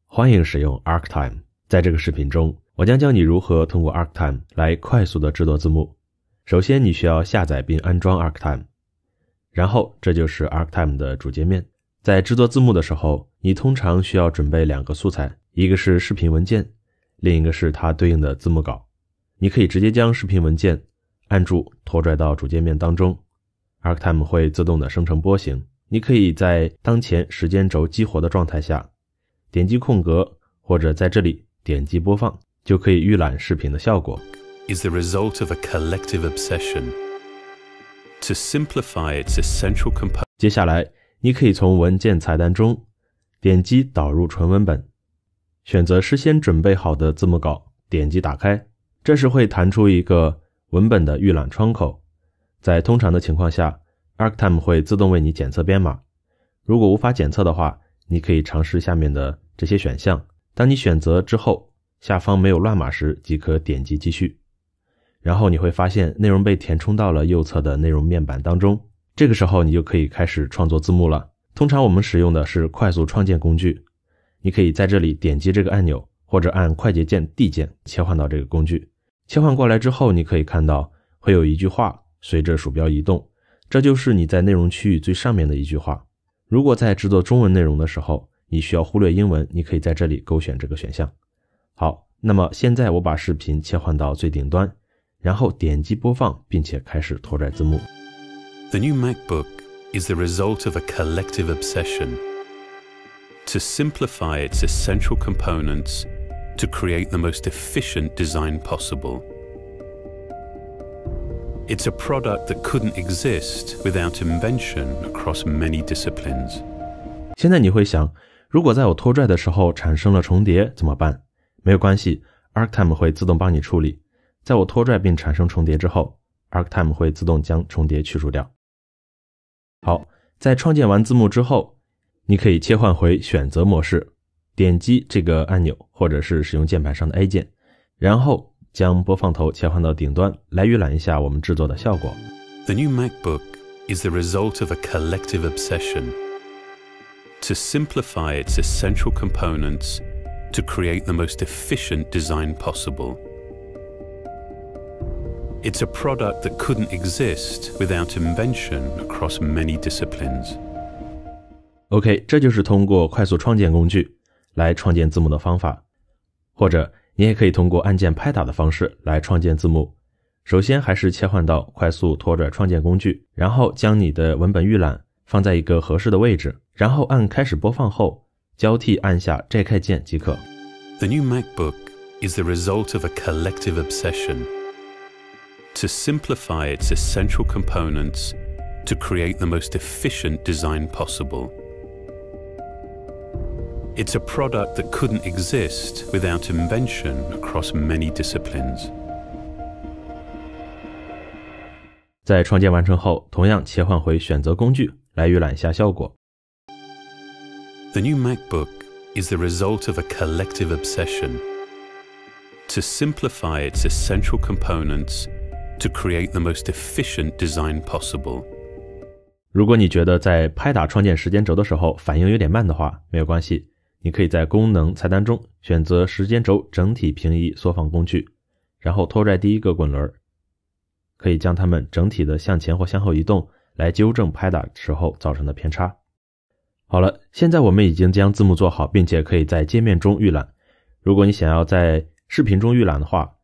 欢迎使用 ArcTime。在这个视频中，我将教你如何通过 ArcTime 来快速的制作字幕。首先，你需要下载并安装 ArcTime， 然后这就是 ArcTime 的主界面。在制作字幕的时候，你通常需要准备两个素材，一个是视频文件，另一个是它对应的字幕稿。你可以直接将视频文件按住拖拽到主界面当中， ArcTime 会自动的生成波形。你可以在当前时间轴激活的状态下点击空格，或者在这里点击播放，就可以预览视频的效果。 is the result of a collective obsession to simplify its essential components。 接下来你可以从文件菜单中点击导入纯文本，选择事先准备好的字幕稿，点击打开，这时会弹出一个文本的预览窗口。在通常的情况下， ArcTime 会自动为你检测编码，如果无法检测的话，你可以尝试下面的这些选项。当你选择之后，下方没有乱码时即可点击继续，然后你会发现内容被填充到了右侧的内容面板当中。这个时候你就可以开始创作字幕了。通常我们使用的是快速创建工具，你可以在这里点击这个按钮，或者按快捷键 D 键切换到这个工具。切换过来之后，你可以看到会有一句话随着鼠标移动，这就是你在内容区域最上面的一句话。如果在制作中文内容的时候，你需要忽略英文，你可以在这里勾选这个选项。好，那么现在我把视频切换到最顶端，然后点击播放，并且开始拖拽字幕。 The new MacBook is the result of a collective obsession to simplify its essential components to create the most efficient design possible. It's a product that couldn't exist without invention across many disciplines. 现在你会想，如果在我拖拽的时候产生了重叠怎么办？没有关系， ArcTime 会自动帮你处理。在我拖拽并产生重叠之后， ArcTime 会自动将重叠去除掉。好，在创建完字幕之后，你可以切换回选择模式，点击这个按钮，或者是使用键盘上的 A 键，然后将播放头切换到顶端，来预览一下我们制作的效果。 The new MacBook is the result of a collective obsession to simplify its essential components to create the most efficient design possible. It's a product that couldn't exist without invention across many disciplines. OK， 这就是通过快速创建工具来创建字幕的方法，或者你也可以通过按键拍打的方式来创建字幕。首先还是切换到快速拖拽创建工具，然后将你的文本预览放在一个合适的位置，然后按开始播放后，交替按下摘开键即可。 The new MacBook is the result of a collective obsession to simplify its essential components to create the most efficient design possible. It's a product that couldn't exist without invention across many disciplines. 在创建完成后，同样切换回选择工具来预览一下效果。 The new MacBook is the result of a collective obsession to simplify its essential components to create the most efficient design possible. 如果你觉得在拍打创建时间轴的时候反应有点慢的话，没有关系，你可以在功能菜单中选择时间轴整体平移缩放工具，然后拖拽第一个滚轮，可以将它们整体的向前或向后移动，来纠正拍打时候造成的偏差。好了，现在我们已经将字幕做好，并且可以在界面中预览。如果你想要在视频中预览的话，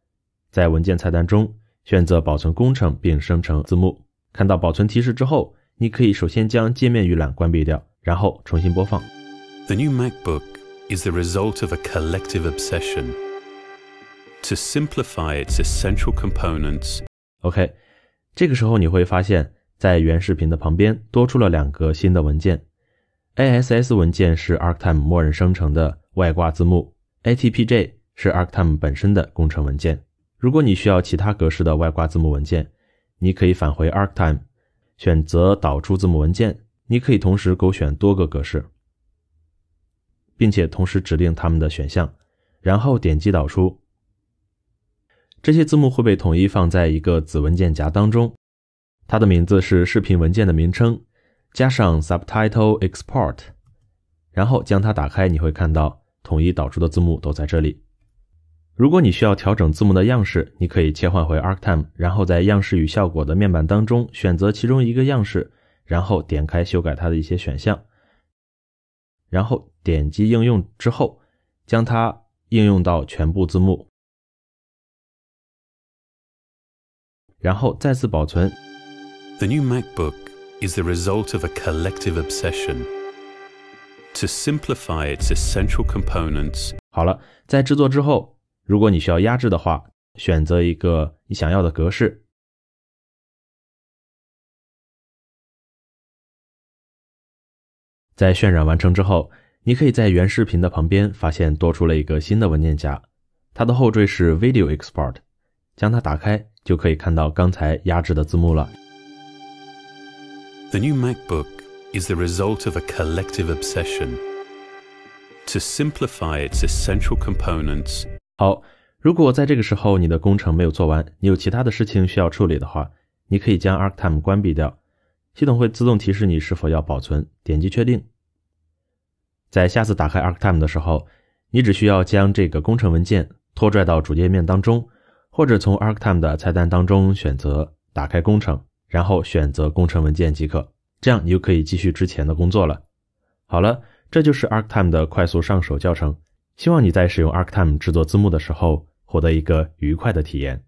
在文件菜单中选择保存工程并生成字幕。看到保存提示之后，你可以首先将界面预览关闭掉，然后重新播放。 The new MacBook is the result of a collective obsession to simplify its essential components. OK， 这个时候你会发现在原视频的旁边多出了两个新的文件。 ASS 文件是 ArcTime 默认生成的外挂字幕， ATPJ 是 ArcTime 本身的工程文件。如果你需要其他格式的外挂字幕文件，你可以返回 ArcTime， 选择导出字幕文件，你可以同时勾选多个格式，并且同时指定它们的选项，然后点击导出。这些字幕会被统一放在一个子文件夹当中，它的名字是视频文件的名称，加上 Subtitle Export， 然后将它打开，你会看到统一导出的字幕都在这里。如果你需要调整字幕的样式，你可以切换回 ArcTime， 然后在样式与效果的面板当中选择其中一个样式，然后点开修改它的一些选项，然后点击应用之后，将它应用到全部字幕，然后再次保存。 The new MacBook is the result of a collective obsession to simplify its essential components. 好了，在制作之后，如果你需要压制的话，选择一个你想要的格式，在渲染完成之后，你可以在原视频的旁边发现多出了一个新的文件夹，它的后缀是 Video Export， 将它打开就可以看到刚才压制的字幕了。The new MacBook is the result of a collective obsession to simplify its essential components. 好，如果在这个时候你的工程没有做完，你有其他的事情需要处理的话，你可以将 ArcTime 关闭掉，系统会自动提示你是否要保存，点击确定。在下次打开 ArcTime 的时候，你只需要将这个工程文件拖拽到主页面当中，或者从 ArcTime 的菜单当中选择打开工程，然后选择工程文件即可，这样你就可以继续之前的工作了。好了，这就是 ArcTime 的快速上手教程，希望你在使用 ArcTime 制作字幕的时候获得一个愉快的体验。